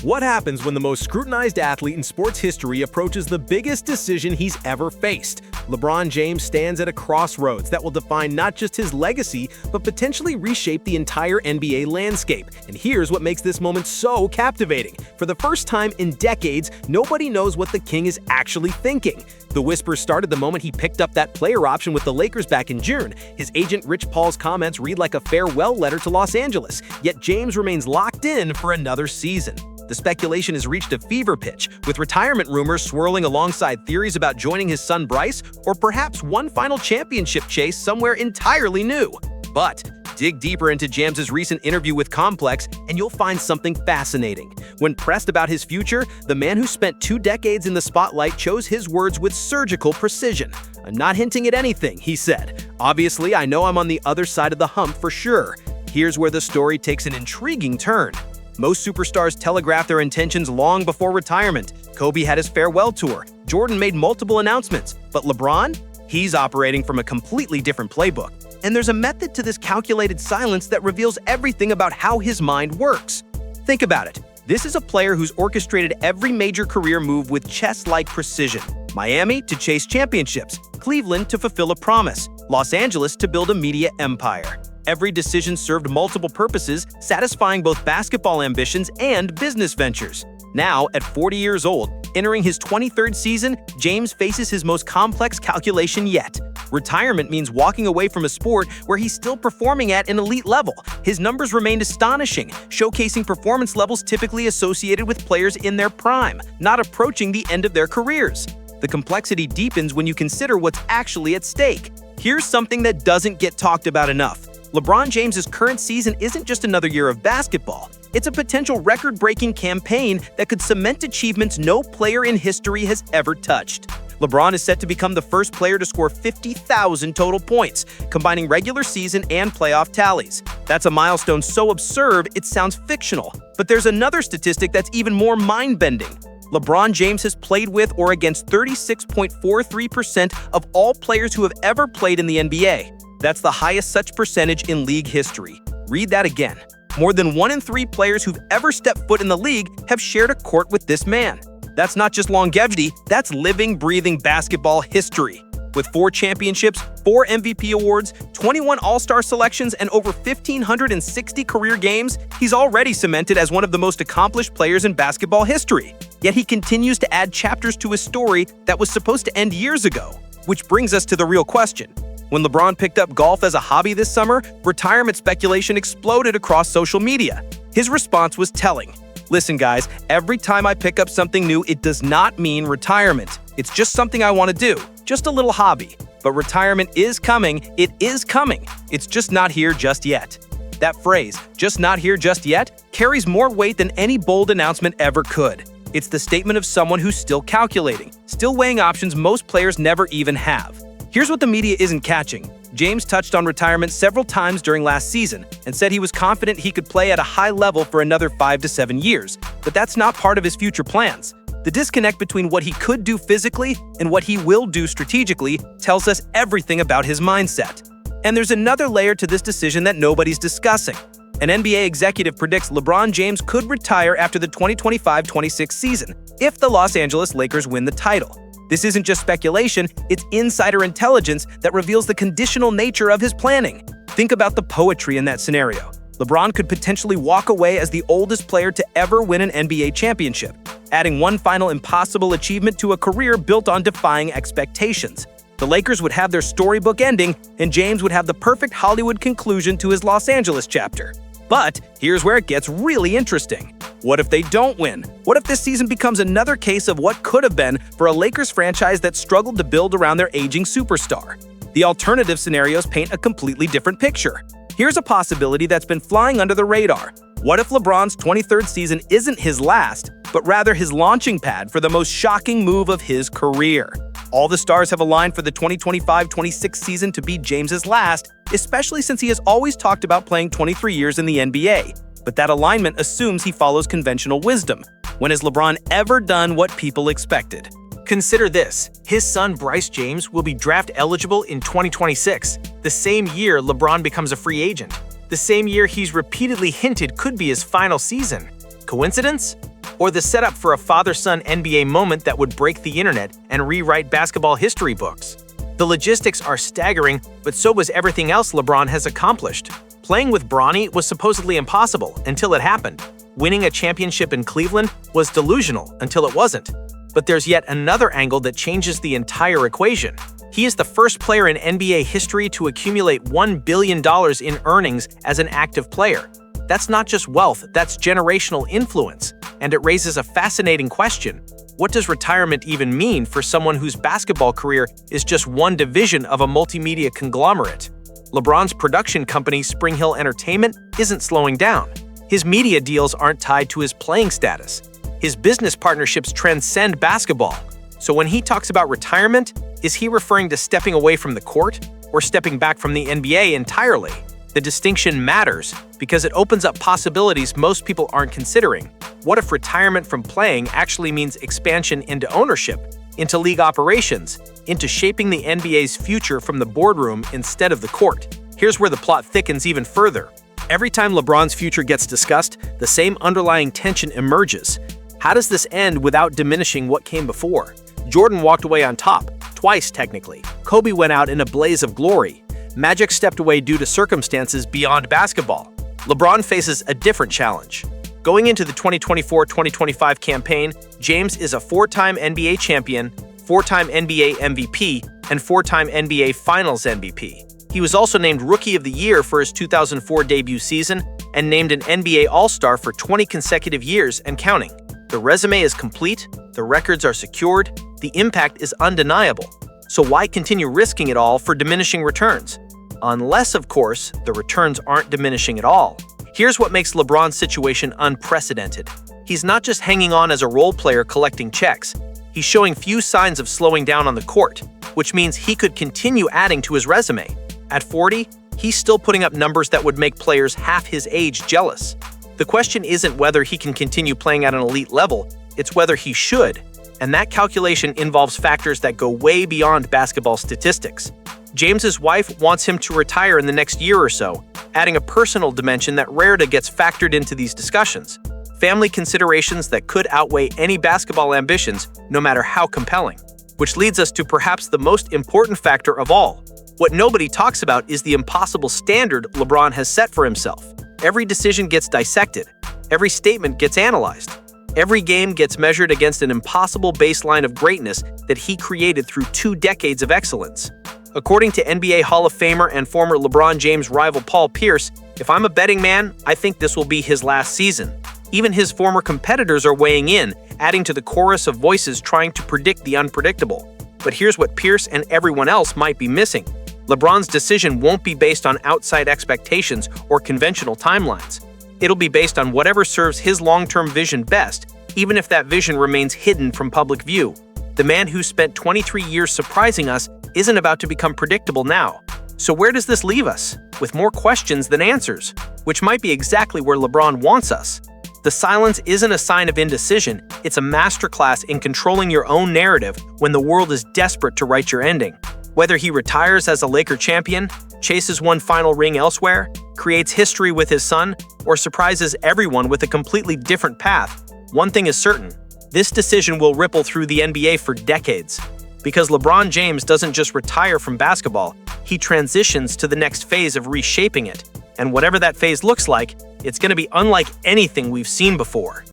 What happens when the most scrutinized athlete in sports history approaches the biggest decision he's ever faced? LeBron James stands at a crossroads that will define not just his legacy, but potentially reshape the entire NBA landscape. And here's what makes this moment so captivating. For the first time in decades, nobody knows what the King is actually thinking. The whispers started the moment he picked up that player option with the Lakers back in June. His agent Rich Paul's comments read like a farewell letter to Los Angeles, yet James remains locked in for another season. The speculation has reached a fever pitch, with retirement rumors swirling alongside theories about joining his son Bryce, or perhaps one final championship chase somewhere entirely new. But dig deeper into James's recent interview with Complex, and you'll find something fascinating. When pressed about his future, the man who spent 2 decades in the spotlight chose his words with surgical precision. "I'm not hinting at anything," he said. "Obviously, I know I'm on the other side of the hump for sure." Here's where the story takes an intriguing turn. Most superstars telegraph their intentions long before retirement. Kobe had his farewell tour. Jordan made multiple announcements. But LeBron? He's operating from a completely different playbook. And there's a method to this calculated silence that reveals everything about how his mind works. Think about it. This is a player who's orchestrated every major career move with chess-like precision. Miami to chase championships, Cleveland to fulfill a promise, Los Angeles to build a media empire. Every decision served multiple purposes, satisfying both basketball ambitions and business ventures. Now, at 40 years old, entering his 23rd season, James faces his most complex calculation yet. Retirement means walking away from a sport where he's still performing at an elite level. His numbers remained astonishing, showcasing performance levels typically associated with players in their prime, not approaching the end of their careers. The complexity deepens when you consider what's actually at stake. Here's something that doesn't get talked about enough. LeBron James's current season isn't just another year of basketball. It's a potential record-breaking campaign that could cement achievements no player in history has ever touched. LeBron is set to become the first player to score 50,000 total points, combining regular season and playoff tallies. That's a milestone so absurd it sounds fictional. But there's another statistic that's even more mind-bending. LeBron James has played with or against 36.43% of all players who have ever played in the NBA. That's the highest such percentage in league history. Read that again. More than 1 in 3 players who've ever stepped foot in the league have shared a court with this man. That's not just longevity, that's living, breathing basketball history. With 4 championships, 4 MVP awards, 21 All-Star selections, and over 1,560 career games, he's already cemented as one of the most accomplished players in basketball history. Yet he continues to add chapters to his story that was supposed to end years ago. Which brings us to the real question. When LeBron picked up golf as a hobby this summer, retirement speculation exploded across social media. His response was telling. "Listen guys, every time I pick up something new, it does not mean retirement. It's just something I want to do, just a little hobby. But retirement is coming, it is coming. It's just not here just yet." That phrase, "just not here just yet," carries more weight than any bold announcement ever could. It's the statement of someone who's still calculating, still weighing options most players never even have. Here's what the media isn't catching. James touched on retirement several times during last season and said he was confident he could play at a high level for another 5 to 7 years, but that's not part of his future plans. The disconnect between what he could do physically and what he will do strategically tells us everything about his mindset. And there's another layer to this decision that nobody's discussing. An NBA executive predicts LeBron James could retire after the 2025-26 season if the Los Angeles Lakers win the title. This isn't just speculation, it's insider intelligence that reveals the conditional nature of his planning. Think about the poetry in that scenario. LeBron could potentially walk away as the oldest player to ever win an NBA championship, adding one final impossible achievement to a career built on defying expectations. The Lakers would have their storybook ending, and James would have the perfect Hollywood conclusion to his Los Angeles chapter. But here's where it gets really interesting. What if they don't win? What if this season becomes another case of what could have been for a Lakers franchise that struggled to build around their aging superstar? The alternative scenarios paint a completely different picture. Here's a possibility that's been flying under the radar. What if LeBron's 23rd season isn't his last, but rather his launching pad for the most shocking move of his career? All the stars have aligned for the 2025-26 season to be James's last, especially since he has always talked about playing 23 years in the NBA. But that alignment assumes he follows conventional wisdom. When has LeBron ever done what people expected? Consider this. His son Bryce James will be draft eligible in 2026, the same year LeBron becomes a free agent. The same year he's repeatedly hinted could be his final season. Coincidence? Or the setup for a father-son NBA moment that would break the internet and rewrite basketball history books? The logistics are staggering, but so was everything else LeBron has accomplished. Playing with Bronny was supposedly impossible until it happened. Winning a championship in Cleveland was delusional until it wasn't. But there's yet another angle that changes the entire equation. He is the first player in NBA history to accumulate $1 billion in earnings as an active player. That's not just wealth, that's generational influence. And it raises a fascinating question. What does retirement even mean for someone whose basketball career is just one division of a multimedia conglomerate? LeBron's production company, Spring Hill Entertainment, isn't slowing down. His media deals aren't tied to his playing status. His business partnerships transcend basketball. So when he talks about retirement, is he referring to stepping away from the court or stepping back from the NBA entirely? The distinction matters because it opens up possibilities most people aren't considering. What if retirement from playing actually means expansion into ownership, into league operations, into shaping the NBA's future from the boardroom instead of the court? Here's where the plot thickens even further. Every time LeBron's future gets discussed, the same underlying tension emerges. How does this end without diminishing what came before? Jordan walked away on top, twice technically. Kobe went out in a blaze of glory. Magic stepped away due to circumstances beyond basketball. LeBron faces a different challenge. Going into the 2024-2025 campaign, James is a four-time NBA champion, four-time NBA MVP, and four-time NBA Finals MVP. He was also named Rookie of the Year for his 2004 debut season and named an NBA All-Star for 20 consecutive years and counting. The resume is complete, the records are secured, the impact is undeniable. So why continue risking it all for diminishing returns? Unless, of course, the returns aren't diminishing at all. Here's what makes LeBron's situation unprecedented. He's not just hanging on as a role player collecting checks. He's showing few signs of slowing down on the court, which means he could continue adding to his resume. At 40, he's still putting up numbers that would make players half his age jealous. The question isn't whether he can continue playing at an elite level, it's whether he should. And that calculation involves factors that go way beyond basketball statistics. James's wife wants him to retire in the next year or so, adding a personal dimension that rarely gets factored into these discussions. Family considerations that could outweigh any basketball ambitions, no matter how compelling. Which leads us to perhaps the most important factor of all. What nobody talks about is the impossible standard LeBron has set for himself. Every decision gets dissected. Every statement gets analyzed. Every game gets measured against an impossible baseline of greatness that he created through 2 decades of excellence. According to NBA Hall of Famer and former LeBron James rival Paul Pierce, if I'm a betting man, I think this will be his last season. Even his former competitors are weighing in, adding to the chorus of voices trying to predict the unpredictable. But here's what Pierce and everyone else might be missing. LeBron's decision won't be based on outside expectations or conventional timelines. It'll be based on whatever serves his long-term vision best, even if that vision remains hidden from public view. The man who spent 23 years surprising us isn't about to become predictable now. So where does this leave us? With more questions than answers, which might be exactly where LeBron wants us. The silence isn't a sign of indecision, it's a masterclass in controlling your own narrative when the world is desperate to write your ending. Whether he retires as a Laker champion, chases one final ring elsewhere, creates history with his son, or surprises everyone with a completely different path, one thing is certain: this decision will ripple through the NBA for decades. Because LeBron James doesn't just retire from basketball, he transitions to the next phase of reshaping it. And whatever that phase looks like, it's going to be unlike anything we've seen before.